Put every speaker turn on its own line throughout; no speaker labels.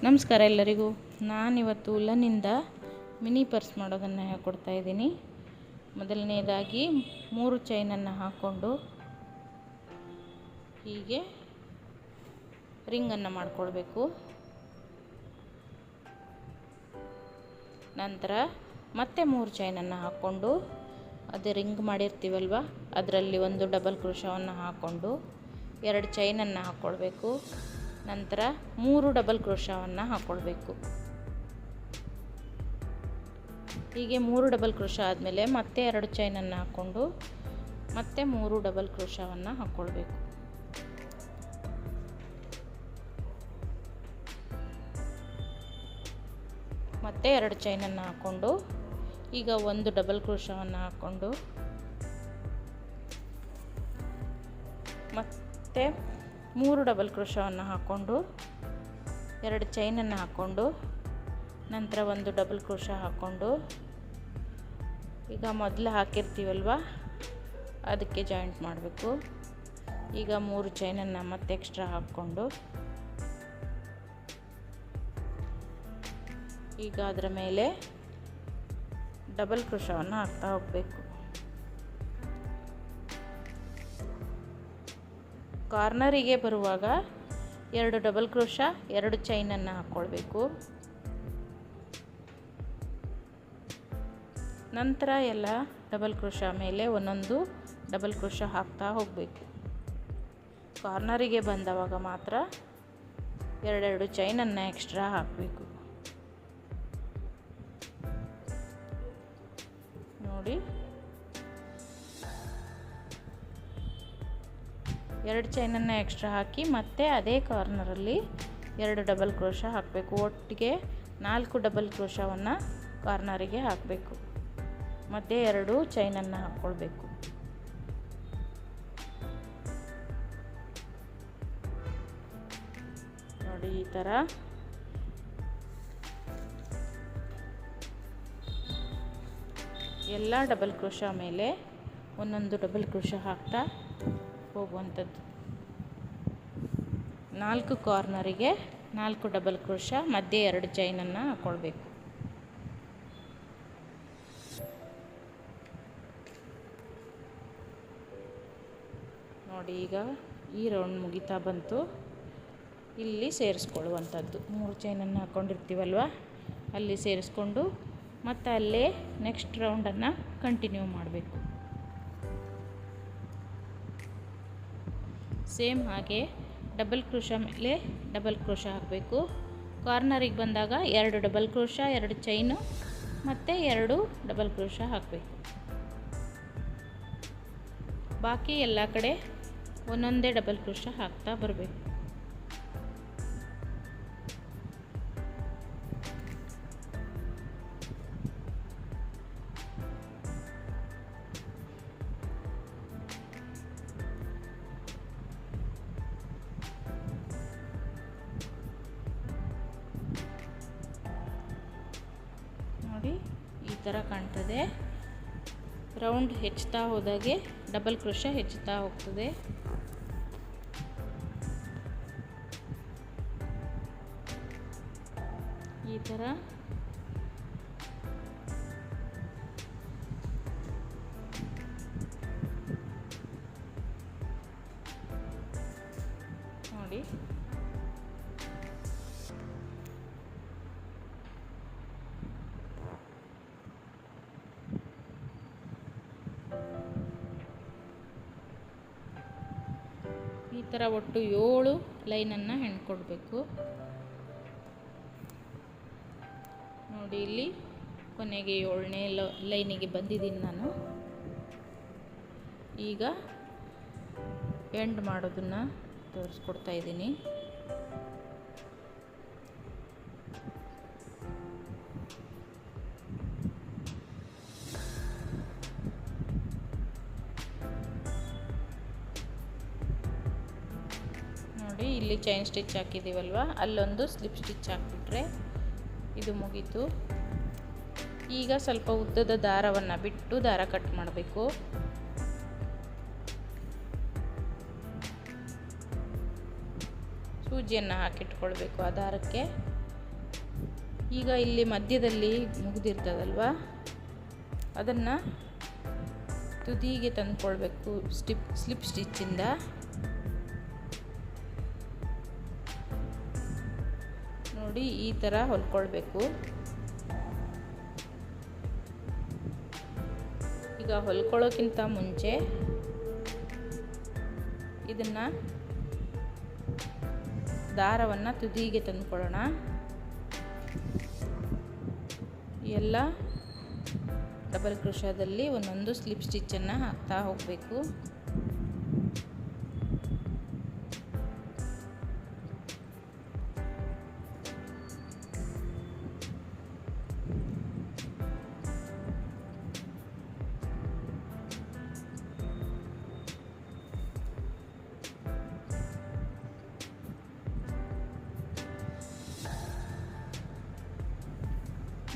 ನಮಸ್ಕಾರ ಎಲ್ಲರಿಗೂ. ನಾನಿವತ್ತು ಉಲ್ಲನ್ನಿಂದ ಮಿನಿ ಪರ್ಸ್ ಮಾಡೋದನ್ನು ಹೇಳ್ಕೊಡ್ತಾ ಇದ್ದೀನಿ. ಮೊದಲನೇದಾಗಿ 3 ಚೈನನ್ನು ಹಾಕ್ಕೊಂಡು ಹೀಗೆ ರಿಂಗನ್ನು ಮಾಡಿಕೊಳ್ಬೇಕು. ನಂತರ ಮತ್ತೆ 3 ಚೈನನ್ನು ಹಾಕ್ಕೊಂಡು ಅದೇ ರಿಂಗ್ ಮಾಡಿರ್ತೀವಲ್ವ ಅದರಲ್ಲಿ ಒಂದು ಡಬಲ್ ಕ್ರೋಶವನ್ನು ಹಾಕ್ಕೊಂಡು 2 ಚೈನನ್ನು ಹಾಕ್ಕೊಳ್ಬೇಕು. ನಂತರ 3 ಡಬಲ್ ಕ್ರೋಶವನ್ನು ಹಾಕ್ಕೊಳ್ಬೇಕು. ಹೀಗೆ 3 ಡಬಲ್ ಕ್ರೋಶ ಆದಮೇಲೆ ಮತ್ತೆ 2 ಚೈನನ್ನು ಹಾಕ್ಕೊಂಡು ಮತ್ತೆ 3 ಡಬಲ್ ಕ್ರೋಶವನ್ನು ಹಾಕ್ಕೊಳ್ಬೇಕು. ಮತ್ತೆ 2 ಚೈನನ್ನು ಹಾಕ್ಕೊಂಡು ಈಗ ಒಂದು ಡಬಲ್ ಕ್ರೋಶವನ್ನು ಹಾಕ್ಕೊಂಡು ಮತ್ತೆ 3 ಡಬಲ್ ಕ್ರೋಶವನ್ನು ಹಾಕ್ಕೊಂಡು 2 ಚೈನನ್ನು ಹಾಕ್ಕೊಂಡು ನಂತರ ಒಂದು ಡಬಲ್ ಕ್ರೋಶ ಹಾಕ್ಕೊಂಡು ಈಗ ಮೊದಲು ಹಾಕಿರ್ತೀವಲ್ವ ಅದಕ್ಕೆ ಜಾಯಿಂಟ್ ಮಾಡಬೇಕು. ಈಗ 3 ಚೈನನ್ನು ಮತ್ತೆ ಎಕ್ಸ್ಟ್ರಾ ಹಾಕ್ಕೊಂಡು ಈಗ ಅದರ ಮೇಲೆ ಡಬಲ್ ಕ್ರೋಶವನ್ನು ಹಾಕ್ತಾ ಹೋಗಬೇಕು. ಕಾರ್ನರಿಗೆ ಬರುವಾಗ 2 ಡಬಲ್ ಕ್ರೋಶ 2 ಚೈನನ್ನು ಹಾಕ್ಕೊಳ್ಬೇಕು. ನಂತರ ಎಲ್ಲ ಡಬಲ್ ಕ್ರೋಶ ಮೇಲೆ ಒಂದೊಂದು ಡಬಲ್ ಕ್ರೋಶ ಹಾಕ್ತಾ ಹೋಗಬೇಕು. ಕಾರ್ನರಿಗೆ ಬಂದವಾಗ ಮಾತ್ರ 2 ಚೈನನ್ನು ಎಕ್ಸ್ಟ್ರಾ ಹಾಕಬೇಕು. ನೋಡಿ, 2 ಚೈನನ್ನು ಎಕ್ಸ್ಟ್ರಾ ಹಾಕಿ ಮತ್ತೆ ಅದೇ ಕಾರ್ನರಲ್ಲಿ 2 ಡಬಲ್ ಕ್ರೋಶ ಹಾಕಬೇಕು. ಒಟ್ಟಿಗೆ 4 ಡಬಲ್ ಕ್ರೋಶವನ್ನು ಕಾರ್ನರಿಗೆ ಹಾಕಬೇಕು. ಮತ್ತೆ 2 ಚೈನನ್ನು ಹಾಕ್ಕೊಳ್ಬೇಕು. ನೋಡಿ, ಈ ಥರ ಎಲ್ಲ ಡಬಲ್ ಕ್ರೋಶ ಮೇಲೆ ಒಂದೊಂದು ಡಬಲ್ ಕ್ರೋಶ ಹಾಕ್ತಾ ಹೋಗುವಂಥದ್ದು. 4 ಕಾರ್ನರಿಗೆ 4 ಡಬಲ್ ಕ್ರೋಶ ಮಧ್ಯೆ 2 ಚೈನನ್ನು ಹಾಕ್ಕೊಳ್ಬೇಕು. ನೋಡಿ, ಈಗ ಈ ರೌಂಡ್ ಮುಗಿತಾ ಬಂತು. ಇಲ್ಲಿ ಸೇರಿಸ್ಕೊಳ್ಳುವಂಥದ್ದು 3 ಚೈನನ್ನು ಹಾಕ್ಕೊಂಡಿರ್ತೀವಲ್ವ ಅಲ್ಲಿ ಸೇರಿಸ್ಕೊಂಡು ಮತ್ತು ಅಲ್ಲೇ ನೆಕ್ಸ್ಟ್ ರೌಂಡನ್ನು ಕಂಟಿನ್ಯೂ ಮಾಡಬೇಕು. ಸೇಮ್ ಹಾಗೆ ಡಬಲ್ ಕ್ರೋಶ ಮೇಲೆ ಡಬಲ್ ಕ್ರೋಶ ಹಾಕಬೇಕು. ಕಾರ್ನರಿಗೆ ಬಂದಾಗ 2 ಡಬಲ್ ಕ್ರೋಶ 2 ಚೈನು ಮತ್ತು 2 ಡಬಲ್ ಕ್ರೋಶ ಹಾಕಬೇಕು. ಬಾಕಿ ಎಲ್ಲ ಕಡೆ ಒಂದೊಂದೇ ಡಬಲ್ ಕ್ರೋಶ ಹಾಕ್ತಾ ಬರಬೇಕು. ಈ ಥರ ಕಾಣ್ತದೆ. ರೌಂಡ್ ಹೆಚ್ಚುತ್ತಾ ಹೋದಾಗೆ ಡಬಲ್ ಕ್ರೋಶ ಹೆಚ್ಚುತ್ತಾ ಹೋಗ್ತದೆ. ಈ ಥರ ನೋಡಿ, ಈ ಥರ ಒಟ್ಟು 7 ಲೈನನ್ನು ಹೆಣ್ಕೊಡ್ಬೇಕು. ನೋಡಿ, ಇಲ್ಲಿ ಕೊನೆಗೆ 7ನೇ ಲೈನಿಗೆ ಬಂದಿದ್ದೀನಿ ನಾನು. ಈಗ ಎಂಡ್ ಮಾಡೋದನ್ನು ತೋರಿಸ್ಕೊಡ್ತಾ ಇದ್ದೀನಿ. ನೋಡಿ, ಇಲ್ಲಿ ಚೈನ್ ಸ್ಟಿಚ್ ಹಾಕಿದ್ದೀವಲ್ವ ಅಲ್ಲೊಂದು ಸ್ಲಿಪ್ ಸ್ಟಿಚ್ ಹಾಕ್ಬಿಟ್ರೆ ಇದು ಮುಗೀತು. ಈಗ ಸ್ವಲ್ಪ ಉದ್ದದ ದಾರವನ್ನು ಬಿಟ್ಟು ದಾರ ಕಟ್ ಮಾಡಬೇಕು. ಸೂಜಿಯನ್ನು ಹಾಕಿಟ್ಕೊಳ್ಬೇಕು ಆ ದಾರಕ್ಕೆ. ಈಗ ಇಲ್ಲಿ ಮಧ್ಯದಲ್ಲಿ ಮುಗಿದಿರ್ತದಲ್ವ, ಅದನ್ನು ತುದಿಗೆ ತಂದುಕೊಳ್ಬೇಕು ಸ್ಲಿಪ್ ಸ್ಟಿಚ್ಚಿಂದ. ನೋಡಿ ಈ ಥರ ಹೊಲ್ಕೊಳ್ಬೇಕು. ಈಗ ಹೊಲ್ಕೊಳ್ಳೋಕ್ಕಿಂತ ಮುಂಚೆ ಇದನ್ನು ದಾರವನ್ನು ತುದಿಗೆ ತಂದುಕೊಳ್ಳೋಣ. ಎಲ್ಲ ಡಬಲ್ ಕ್ರೋಶದಲ್ಲಿ ಒಂದೊಂದು ಸ್ಲಿಪ್ ಸ್ಟಿಚ್ಚನ್ನು ಹಾಕ್ತಾ ಹೋಗಬೇಕು.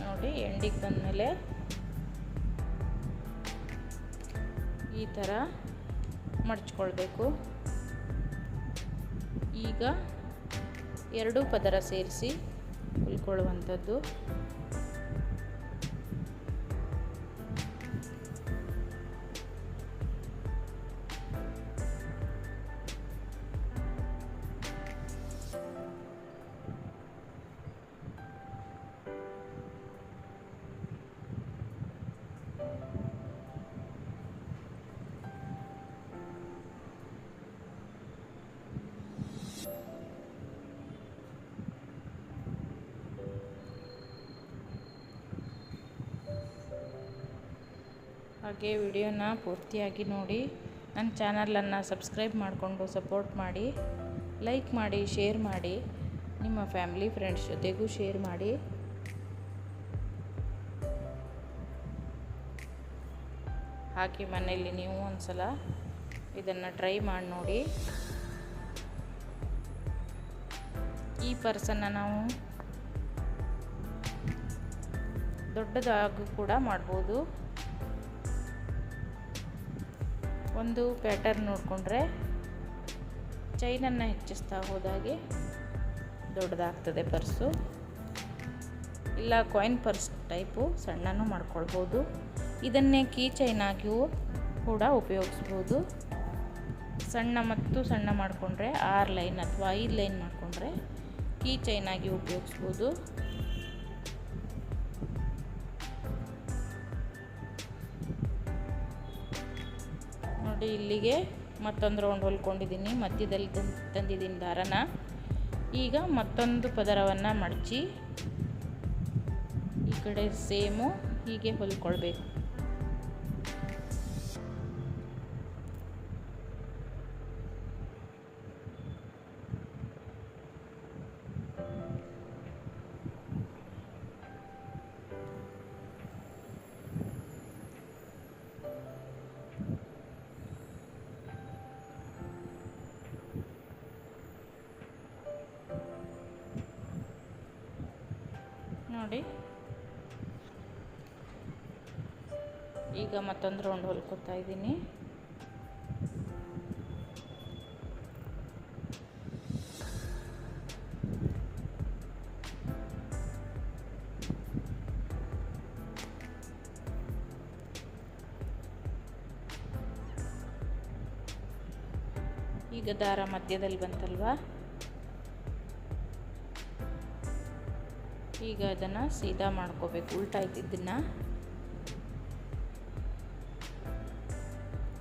ನೋಡಿ ಎಂಡಿಗೆ ಬಂದಮೇಲೆ ಈ ಥರ ಮಡಚ್ಕೊಳ್ಬೇಕು. ಈಗ ಎರಡು ಪದರ ಸೇರಿಸಿ ಹೊಲ್ಕೊಳ್ಳುವಂಥದ್ದು. ಹಾಗೆ ವಿಡಿಯೋನ ಪೂರ್ತಿಯಾಗಿ ನೋಡಿ. ನನ್ನ ಚಾನಲನ್ನು ಸಬ್ಸ್ಕ್ರೈಬ್ ಮಾಡಿಕೊಂಡು ಸಪೋರ್ಟ್ ಮಾಡಿ, ಲೈಕ್ ಮಾಡಿ, ಶೇರ್ ಮಾಡಿ, ನಿಮ್ಮ ಫ್ಯಾಮಿಲಿ ಫ್ರೆಂಡ್ಸ್ ಜೊತೆಗೂ ಶೇರ್ ಮಾಡಿ. ಹಾಗೆ ಮನೆಯಲ್ಲಿ ನೀವು ಒಂದ್ಸಲ ಇದನ್ನು ಟ್ರೈ ಮಾಡಿ ನೋಡಿ. ಈ ಪರ್ಸನ್ನು ನಾವು ದೊಡ್ಡದಾಗೂ ಕೂಡ ಮಾಡ್ಬೋದು. ಒಂದು ಪ್ಯಾಟರ್ನ್ ನೋಡಿಕೊಂಡ್ರೆ ಚೈನನ್ನು ಹೆಚ್ಚಿಸ್ತಾ ಹೋದಾಗೆ ದೊಡ್ಡದಾಗ್ತದೆ ಪರ್ಸು. ಇಲ್ಲ ಕಾಯಿನ್ ಪರ್ಸ್ ಟೈಪು ಸಣ್ಣನೂ ಮಾಡ್ಕೊಳ್ಬೋದು. ಇದನ್ನೇ ಕೀ ಚೈನ್ ಆಗಿಯೂ ಕೂಡ ಉಪಯೋಗಿಸ್ಬೋದು. ಸಣ್ಣ ಮಾಡಿಕೊಂಡ್ರೆ 6 ಲೈನ್ ಅಥವಾ 5 ಲೈನ್ ಮಾಡಿಕೊಂಡ್ರೆ ಕೀ ಚೈನ್ ಆಗಿ ಉಪಯೋಗಿಸ್ಬೋದು. ನೋಡಿ ಇಲ್ಲಿಗೆ ಮತ್ತೊಂದು ರೌಂಡ್ ಹೊಲ್ಕೊಂಡಿದ್ದೀನಿ. ಮಧ್ಯದಲ್ಲಿ ತಂದಿದ್ದೀನಿ ದಾರನ. ಈಗ ಮತ್ತೊಂದು ಪದರವನ್ನು ಮಡಚಿ ಈ ಕಡೆ ಸೇಮು ಹೀಗೆ ಹೊಲ್ಕೊಳ್ಬೇಕು. ನೋಡಿ ಈಗ ಮತ್ತೊಂದು ರೌಂಡ್ ಹೊಲ್ಕೊತಾ ಇದ್ದೀನಿ. ಈಗ ದಾರ ಮಧ್ಯದಲ್ಲಿ ಬಂತಲ್ವಾ, ಈಗ ಅದನ್ನು ಸೀದಾ ಮಾಡ್ಕೋಬೇಕು. ಉಲ್ಟಾ ಇದ್ದಿದ್ದನ್ನು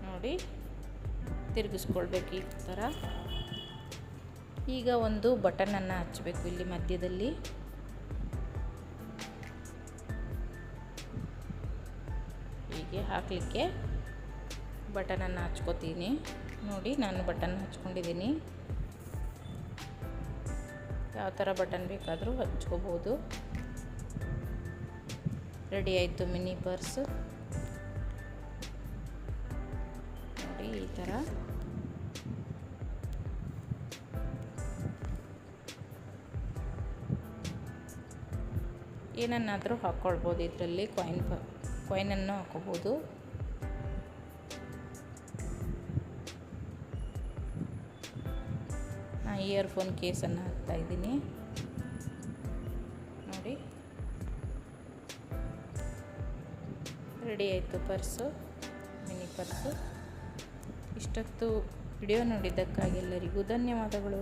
ನೋಡಿ ತಿರುಗಿಸ್ಕೊಳ್ಬೇಕು ಈ ಥರ. ಈಗ ಒಂದು ಬಟನನ್ನು ಹಚ್ಚಬೇಕು ಇಲ್ಲಿ ಮಧ್ಯದಲ್ಲಿ. ಹೀಗೆ ಹಾಕಲಿಕ್ಕೆ ಬಟನನ್ನು ಹಚ್ಕೋತೀನಿ. ನೋಡಿ ನಾನು ಬಟನ್ ಹಚ್ಕೊಂಡಿದ್ದೀನಿ. ಯಾವ ಥರ ಬಟನ್ ಬೇಕಾದರೂ ಹಚ್ಕೋಬೋದು. ರೆಡಿ ಆಯಿತು ಮಿನಿ ಪರ್ಸ್. ನೋಡಿ ಈ ಥರ. ಏನನ್ನಾದರೂ ಹಾಕ್ಕೊಳ್ಬೋದು. ಇದರಲ್ಲಿ ಕಾಯಿನನ್ನು ಹಾಕೋಬೋದು. ನಾನು ಇಯರ್ಫೋನ್ ಕೇಸನ್ನು ಹಾಕ್ತಾಯಿದ್ದೀನಿ. ನೋಡಿ ರೆಡಿ ಆಯಿತು ಪರ್ಸು, ಮಿನಿ ಪರ್ಸು. ಇಷ್ಟೊತ್ತು ವಿಡಿಯೋ ನೋಡಿದ್ದಕ್ಕಾಗಿ ಎಲ್ಲರಿಗೂ ಧನ್ಯವಾದಗಳು.